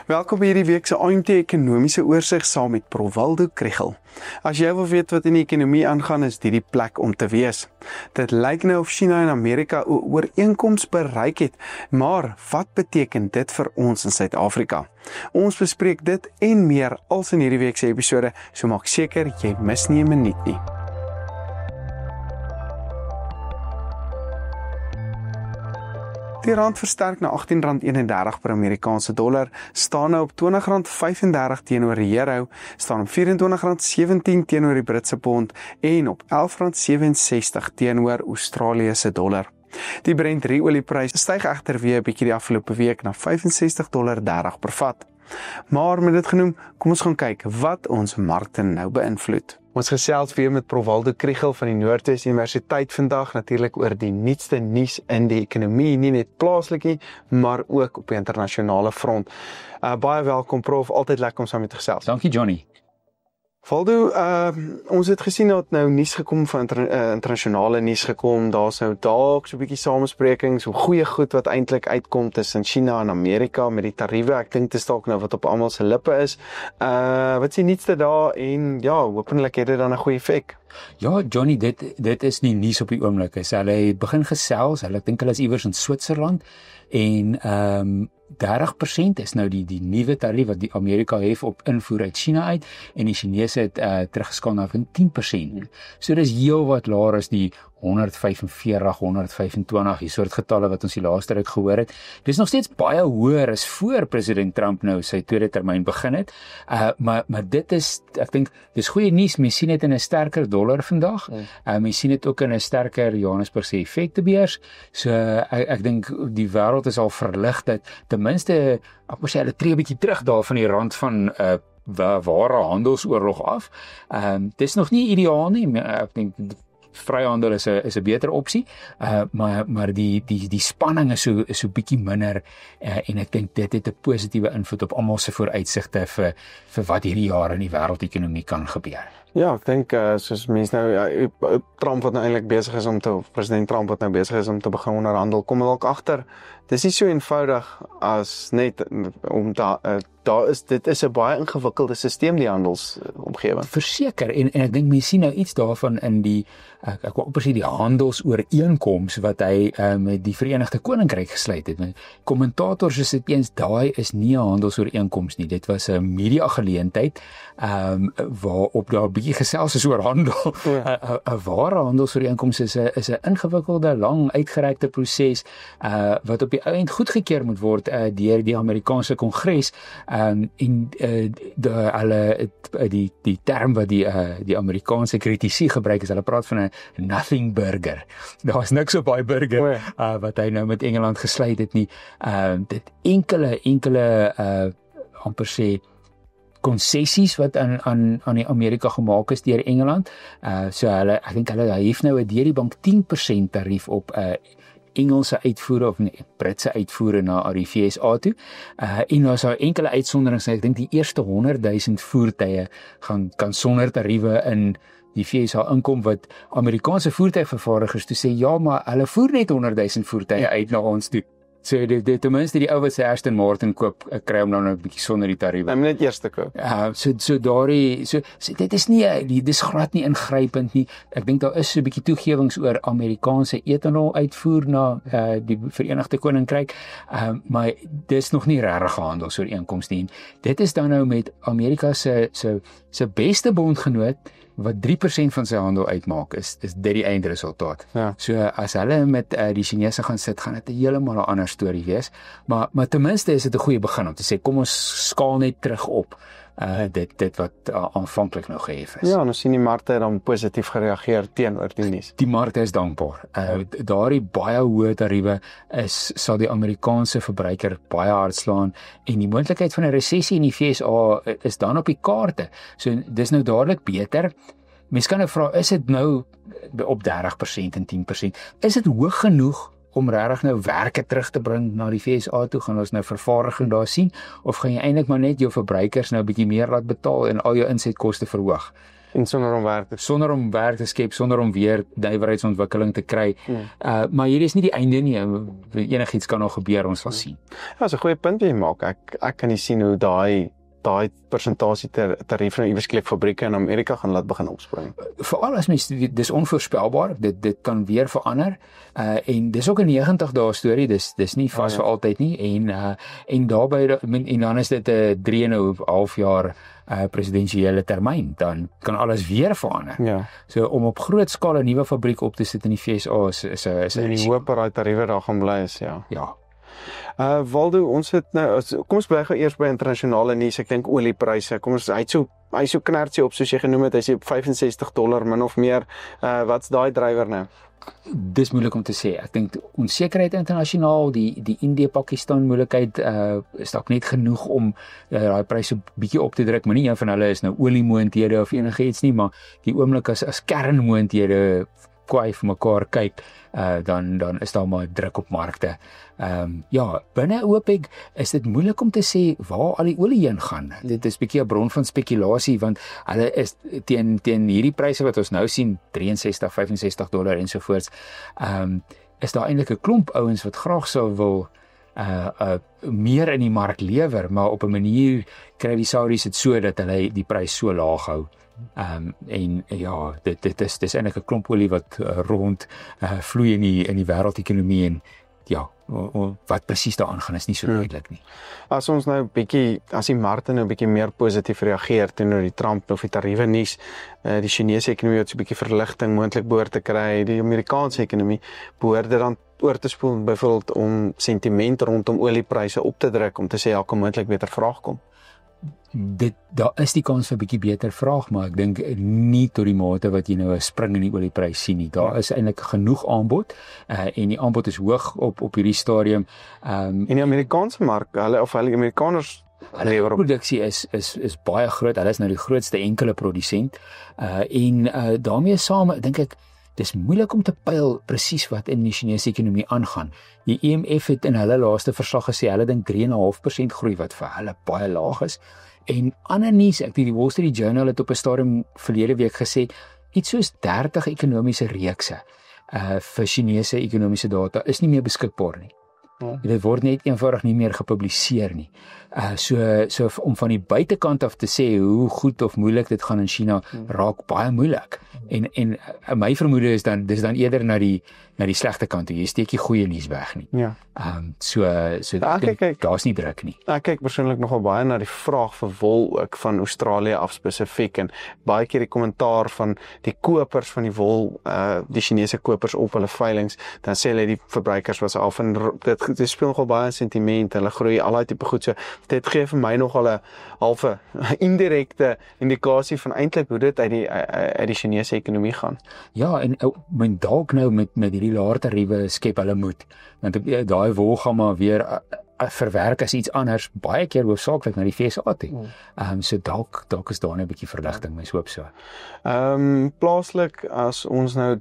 Welkom by hierdie week se AMT ekonomiese oorsig saam met Prof Waldo Krugel. As jy wil weet wat in die ekonomie aangaan, is dit die plek om te wees. Dit lyk nou of China en Amerika 'n ooreenkoms bereik het, maar wat beteken dit vir ons in Suid-Afrika? Ons bespreek dit en meer als in hierdie week se episode, so maak seker jy mis nie 'n minuut nie. Die rand versterk na R18.31 per Amerikaanse dollar, staan nou op R20.35 teenoor die euro, staan op R24.17 teenoor die Britse pond en op R11.67 teenoor Australië se dollar. Die Brent olieprys styg egter weer 'n bietjie die afgelope week na $65.30 per vat. Maar met dit genoem, kom ons gaan kyk wat ons markte nou beïnvloed. Ons gesels weer met Prof Waldo Krugel van die Noordwes Universiteit vandag, natuurlik oor die nuutste nuus in die ekonomie, nie net plaaslik nie, maar ook op die internasionale front. Baie welkom Prof, altyd lekker om saam met te gesels. Dankie Johnny. Waldo, ons het gesien dat nou nuus gekom van internasionale nuus gekom, daar's nou dalk so 'n bietjie samesprekings, hoe goeie goed wat eintlik uitkom tussen China en Amerika met die tariewe. Ek dink dit is dalk nou wat op almal se lippe is. Wat is die nuutste daar en ja, hopelik het dit dan 'n goeie effek. Ja, Johnny, dit is nie nuus op die oomblik. Hulle begin gesels, ek dink hulle is iewers in Switserland en 30% is nou die nuwe tarief wat die Amerika hef op invoer uit China uit en die Chinese het teruggeskaal na 10%. So dis heel wat laer as die 145, 125, die soort getalle wat ons die laaste ruk gehoor het. Dis nog steeds baie hoër as voor president Trump nou sy tweede termyn begin het. Maar dit is, ek dink, dis goeie nuus. Mens sien dit in 'n sterker dollar vandag. Mens sien dit ook in 'n sterker Johannesburgse effektebeurs. So ek dink die wêreld is al verlig dat ten minste, ek moet sê, hulle tree 'n bietjie terug daar van die rand van ware handelsoorlog af. Dis nog nie ideaal nie. Ek dink vryhandel is 'n beter opsie, maar die spanning is so bietjie minder en ek dink dit het 'n positiewe invloed op almal se vooruitsigte vir wat hierdie jaar in die wêreldekonomie kan gebeur. Ja, ek dink soos mense nou Trump wat nou eintlik besig is president Trump wat nou besig is om te begin onderhandel, kom dalk agter. Dis nie so eenvoudig as net om dit is 'n baie ingewikkelde stelsel, die handelsomgewing. Verseker, en ek dink mense sien nou iets daarvan in die ek wil presies die handelsooreenkoms wat hy met die Verenigde Koninkryk gesluit het. Kommentators is dit eens, daai is nie 'n handelsooreenkoms nie. Dit was 'n media geleentheid waarop daar 'n bietjie gesels is oor handel. 'n Ware handelsooreenkoms is 'n ingewikkelde, lang uitgerekte proses wat op die eind goedgekeur moet word deur die Amerikaanse Kongres. Die term wat die Amerikaanse kritici gebruik is, hulle praat van 'n nothing burger. Daar is niks op daai burger wat hy nou met Engeland gesluit het nie. Dit enkele amper sê konsessies wat aan die Amerika gemaak is deur Engeland. So ek dink hulle hef nou 'n deur die bank 10% tarief op Engelse uitvoere of Britse uitvoere na die VSA toe. En daar is enkele uitsonderings. Ek dink die eerste 100,000 voertuie kan sonder tariewe in die VSA inkom, wat Amerikaanse voertuigvervaardigers toe sê, ja, maar hulle voer net 100,000 voertuie uit na ons toe. So ten minste die ou wat sy Aston Martin koop, kry hom nou 'n bietjie sonder die tariewe. Hy moet net eers koop. So dit is nie, dis glad nie ingrypend nie. Ek dink daar is so 'n bietjie toegewings oor Amerikaanse etanol uitvoer na die Verenigde Koninkryk, maar dis nog nie regtig handelsooreenkoms nie. Dit is dan nou met Amerika se beste bondgenoot wat 3% van sy handel uitmaak, is dit die eindresultaat. Ja. So as hulle met die Chinese gaan sit, gaan dit 'n heeltemal 'n ander storie wees, maar ten minste is dit 'n goeie begin om te sê, kom ons skaal net terug op dit wat aanvanklik nou gehef is. Ja, en ons sien die markte dan positief gereageer teenoor die nuus. Die markte is dankbaar. Daardie baie hoë tariewe sal die Amerikaanse verbruiker baie hard slaan en die moontlikheid van 'n resessie in die VSA is dan op die kaarte. So dis nou dadelik beter. Mens kan nou vra, is dit nou op 30% en 10%? Is dit hoog genoeg om regtig nou werke terug te bring na die VSA toe? Gaan ons nou vervaardiging daar sien, of gaan jy eintlik maar net jou verbruikers nou 'n bietjie meer laat betaal en al jou insetkoste verhoog? En sonder om werk te skep, sonder om weer nywerheidsontwikkeling te kry. Maar hierdie is nie die einde nie. Enigiets kan nog gebeur, ons sal sien. Ja, dis 'n goeie punt wat jy maak. Ek kan nie sien hoe daai persentasie tarief nou iewers klep fabrieke in Amerika gaan laat begin opspring. Veral as mens dis onvoorspelbaar, dit kan weer verander. En dis ook 'n 90 dae storie, dis nie vas vir altyd nie en daarbey en dan is dit 'n 3,5 jaar presidensiële termyn, dan kan alles weer verander. Ja. So om op groot skaal 'n nuwe fabriek op te sit in die VSA is en die hoop dat daai tariewe daar gaan bly is, ja. Ja. Waldo, ons het nou, kom ons bly gou eers by internasionale nuus. Ek dink oliepryse, hy so knertjie op soos jy genoem het, hy's op $65 min of meer. Wat's daai drywer nou? Dis moeilik om te sê. Ek dink onsekerheid internasionaal, die Indië-Pakistan moeilikheid is dalk net genoeg om daai pryse bietjie op te druk, maar nie een van hulle is nou oliemoondhede of enigiets nie, maar die oomblik as kernmoondhede kwaai vir mekaar kyk, dan is daar maar druk op markte. Ja, binne OPEC is dit moeilik om te sê waar al die olie heen gaan. Dit is bietjie 'n bron van spekulasie, want hulle is teen hierdie pryse wat ons nou sien, $63, $65 ensovoorts, is daar eintlik 'n klomp ouens wat graag sou wil meer in die mark lewer, maar op 'n manier kry die Saudis dit so dat hulle die prys so laag hou. En ja, dit is eintlik 'n klomp olie wat rond vloei in die wêreldekonomie en ja, wat presies daaraan gaan is nie so duidelik nie. As ons nou as die markte nou 'n bietjie meer positief reageer teenoor die Trump of die tariewe nuus, die Chinese ekonomie het so 'n bietjie verligting moontlik behoort te kry, die Amerikaanse ekonomie behoort dit dan oor te spoel byvoorbeeld om sentiment rondom oliepryse op te druk om te sê daar kan moontlik beter vraag kom. Daar is die kans vir 'n bietjie beter vraag, maar ek dink nie tot die mate wat jy nou 'n spring in die olieprys sien nie. Daar is eintlik genoeg aanbod en die aanbod is hoog op hierdie stadium. En die Amerikaanse mark, hulle Amerikaners hulle produksie is baie groot. Hulle is nou die grootste enkele produsent en daarmee saam dink ek dis moeilik om te pyl presies wat in die Chinese ekonomie aangaan. Die IMF het in hulle laaste verslag gesê hulle dink 3,5% groei wat vir hulle baie laag is. En ander nuus, die Wall Street Journal het op 'n stadium verlede week gesê iets soos 30 ekonomiese reekse vir Chinese ekonomiese data is nie meer beskikbaar nie. Dit word net eenvoudig nie meer gepubliseer nie. So om van die buitekant af te sê hoe goed of moeilik dit gaan in China raak baie moeilik. En my vermoede is dis dan eerder na die slegte kant toe. Jy steek die goeie nuus weg nie. Ja. So daar's nie druk nie. Ek kyk persoonlik nogal baie na die vraag vir wol ook van Australië af spesifiek en baie keer die kommentaar van die kopers van die wol, die Chinese kopers op hulle veilinge, dan sê hulle die verbruikers was af en dit speel nogal baie sentiment, hulle groei al daai tipe goed. So dit gee vir my nogal 'n halfe indirekte indikasie van eintlik hoe dit uit die Chinese ekonomie gaan. Ja, en men dalk nou met hierdie laer tariewe skep hulle moed. Want daai wol gaan maar weer verwerk as iets anders, baie keer hoofsaaklik na die VSA toe. So dalk is daar 'n bietjie verligting, mens hoop so. Plaaslik as ons nou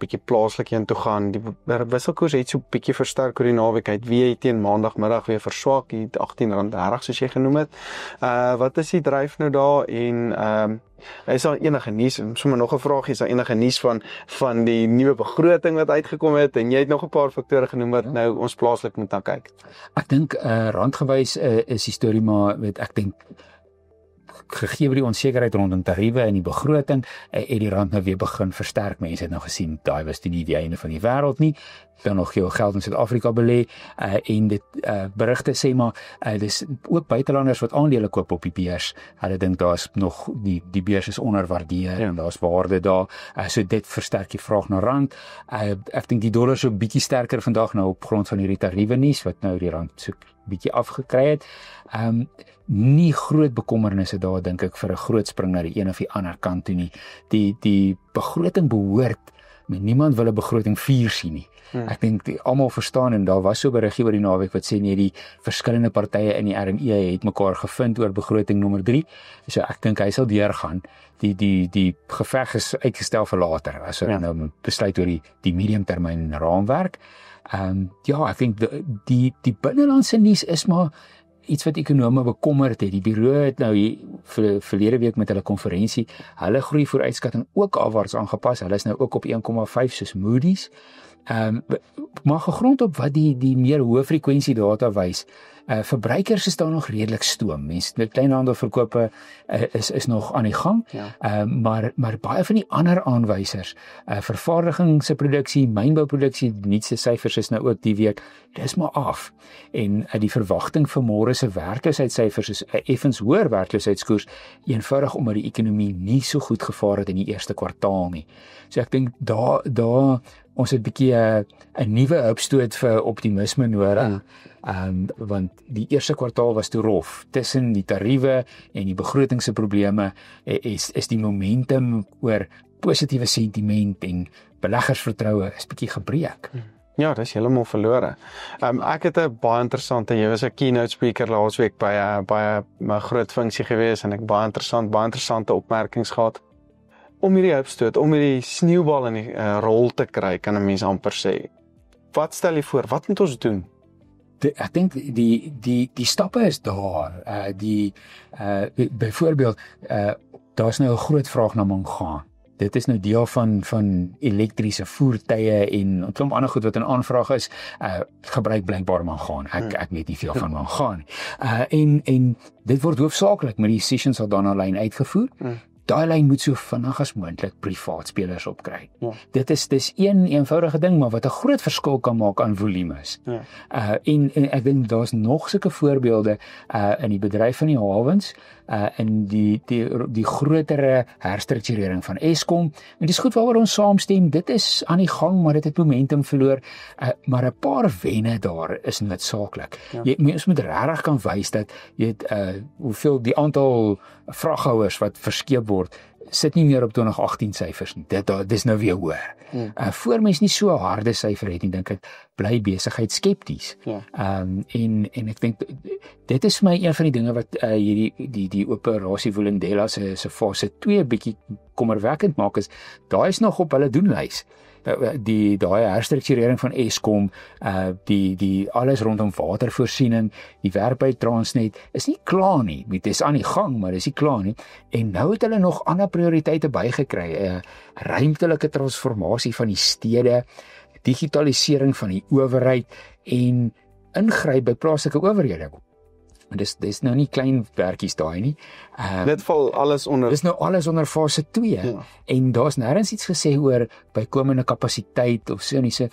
bietjie plaaslik heen toe gaan, die wisselkoers het so bietjie versterk oor die naweek. Hy het weer teen maandagmiddag weer verswak, hier R18.30 soos jy genoem het. Wat is die dryf nou daar en is daar enige nuus, sommer nog 'n vraag, is daar enige nuus van die nuwe begroting wat uitgekom het en jy het nog 'n paar faktore genoem wat nou ons plaaslik moet na kyk? Ek dink randgewys is die storie maar ek dink gegee die onsekerheid rondom tariewe en die begroting, het die rand nou weer begin versterk. Mense het nou gesien, daai was nie die einde van die wêreld nie. Dan nog jou geld in Suid-Afrika belê en dit berigte sê maar dis ook buitelanders wat aandele koop op die beurs. Hulle dink daar's nog die beurs is onderwaardeer en daar's waarde daar. So dit versterk die vraag na rand. Ek dink die dollar so bietjie sterker vandag nou op grond van hierdie tariewe nuus wat nou die rand so bietjie afgekry het. Nie groot bekommernisse daar dink ek vir 'n groot spring na die een of die ander kant toe nie. Die begroting behoort, niemand wil 'n begroting 4 sien nie. Ek dink almal verstaan en daar was so 'n berigie oor die naweek wat sê nee, die verskillende partye in die RME het mekaar gevind oor begroting nommer 3. So ek dink hy sal deurgaan. Die geveg is uitgestel vir later as hulle nou besluit oor die mediumtermyn raamwerk. Ja, ek dink die binnelandse nuus is maar iets wat ekonome bekommerd het. Die bureau het nou hier verlede week met hulle konferensie, hulle groei vooruitskatting ook afwaarts aangepas. Hulle is nou ook op 1,5 soos Moody's. Maar gegrond op wat die meer hoë frekwensie data wys, verbruikers is daar nog redelik stoom. Mense met kleinhandelverkope is nog aan die gang, maar baie van die ander aanwysers, vervaardiging se produksie, mynbouproduksie, die nuutste syfers is nou ook die week, dis maar af. En die verwagting vir môre se werkloosheidssyfers is 'n effens hoër werkloosheidskoers, eenvoudig omdat die ekonomie nie so goed gevaar het in die eerste kwartaal nie. So ek dink daar ons het 'n bietjie 'n nuwe opstoot vir optimisme nodig. Want die eerste kwartaal was te rof. Tussen die tariewe en die begrotingse probleme is die momentum oor positiewe sentiment en beleggersvertroue is bietjie gebreek. Ja, dis heeltemal verlore. Ek het 'n baie interessante, jy was 'n keynote speaker laasweek by 'n groot funksie gewees en ek baie interessante opmerkings gehad. Om hierdie opstoot, om hierdie sneeubal in die rol te kry, kan 'n mens amper sê. Wat stel jy voor? Wat moet ons doen? Ek dink die stappe is daar. Byvoorbeeld, daar's nou 'n groot vraag na mangaan. Dit is nou deel van elektriese voertuie en 'n klomp ander goed wat in aanvraag is, gebruik blykbaar mangaan. Ek weet nie veel van mangaan nie. En dit word hoofsaaklik met die Sessions Saldanha lyn uitgevoer. Daai lyn moet so vinnig as moontlik privaat spelers opkry. Dis een eenvoudige ding, maar wat 'n groot verskil kan maak aan volumes. En ek dink daar's nog sulke voorbeelde in die bedryf van die hawens, in die grotere herstrukturering van Eskom. En dis goed waaroor ons saamstem, dit is aan die gang, maar dit het momentum verloor. Maar 'n paar wenne daar is noodsaaklik. Jy moet regtig kan wys dat jy hoeveel die aantal vraghouers wat verskeep word, sit nie meer op 2018 syfers nie. Dis nou weer hoër. Voor mens nie so 'n harde syfer het nie, dink ek bly besigheid skepties. En ek dink dit is vir my een van die dinge wat die operasie Vulindlela se fase 2 bietjie kommerwekkend maak, is daai is nog op hulle doenlys. Daai herstrukturering van Eskom, die alles rondom watervoorsiening, die werk by Transnet is nie klaar nie. Dit is aan die gang, maar dis nie klaar nie. En nou het hulle nog ander prioriteite bygekry. Ruimtelike transformasie van die stede, digitalisering van die owerheid en ingryp by plaaslike owerhede. Dis nou nie klein werkies daai nie. Dit val alles onder. Dis nou alles onder fase 2. En daar's nêrens iets gesê oor bykomende kapasiteit of so nie. So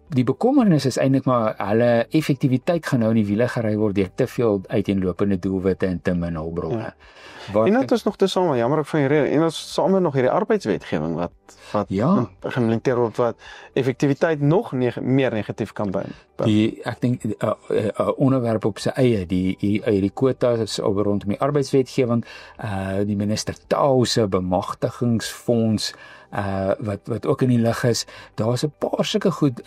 die bekommernis is eintlik maar hulle effektiwiteit gaan nou in die wiele gery word deur te veel uiteenlopende doelwitte en te min hulpbronne. En dit is nog te same, jammer ek van die rede. En ons same nog hierdie arbeidswetgewing wat geïmplementeer word wat effektiwiteit nog meer negatief kan beïnvloed. Ek dink 'n onderwerp op sy eie, die kwotas rondom die arbeidswetgewing, die minister Tau se bemagtigingsfonds wat ook in die lig is. Daar's 'n paar sulke goed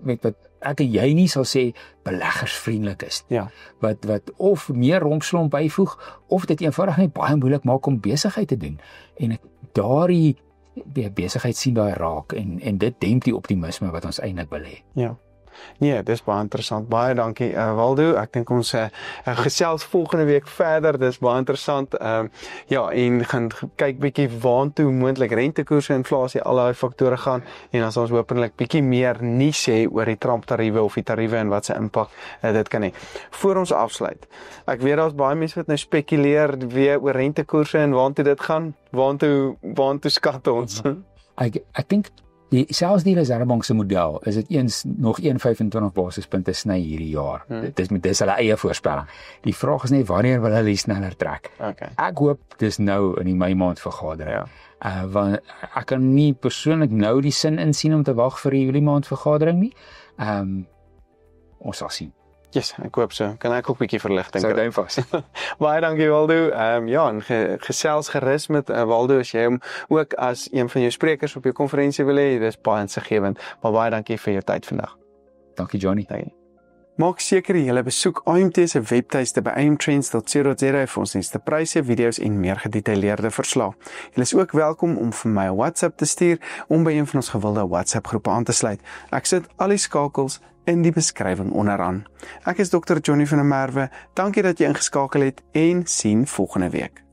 wat ek en jy nie sal sê beleggersvriendelik is. Wat of meer rompslomp byvoeg of dit eenvoudig net baie moeilik maak om besigheid te doen. En ek daardie besigheid sien daai raak en dit demp die optimisme wat ons eintlik wil hê. Nee, dis baie interessant. Baie dankie Waldo. Ek dink ons gesels volgende week verder. Dis baie interessant. En gaan kyk bietjie waantoe moontlik rentekoerse, inflasie, al daai faktore gaan en as ons hopelik bietjie meer nuus sê oor die Trump-tariewe of die tariewe en wat se impak dit kan hê. Voor ons afsluit. Ek weet daar's baie mense wat nou spekuleer weer oor rentekoerse en waantoe dit gaan. Waantoe skat ons? Ek dink selfs die Reservebank se model is dit nog 1,25 basispunte sny hierdie jaar. Dis hulle eie voorspelling. Die vraag is net wanneer wil hulle sneller trek. Ek hoop dis nou in die Mei maand vergadering. Want ek kan nie persoonlik nou die sin insien om te wag vir die Julie maand vergadering nie. Ons sal sien. Yes, ek hoop so. Kan ek ook 'n bietjie verligting kry? Duim vas. Baie dankie Waldo. En gesels gerus met Waldo as jy hom ook as een van jou sprekers op jou konferensie wil hê. Dis baie insiggewend. Maar baie dankie vir jou tyd vandag. Dankie Johnny. Maak seker jy besoek AMT se webtuiste by amtrends.co.za vir ons nuutste pryse, video's en meer gedetailleerde verslae. Jy is ook welkom om vir my 'n WhatsApp te stuur om by een van ons gewilde WhatsApp groepe aan te sluit. Ek sit al die skakels in die beskrywing onderaan. Ek is Dr. Johnny van der Merwe, dankie dat jy ingeskakel het en sien volgende week.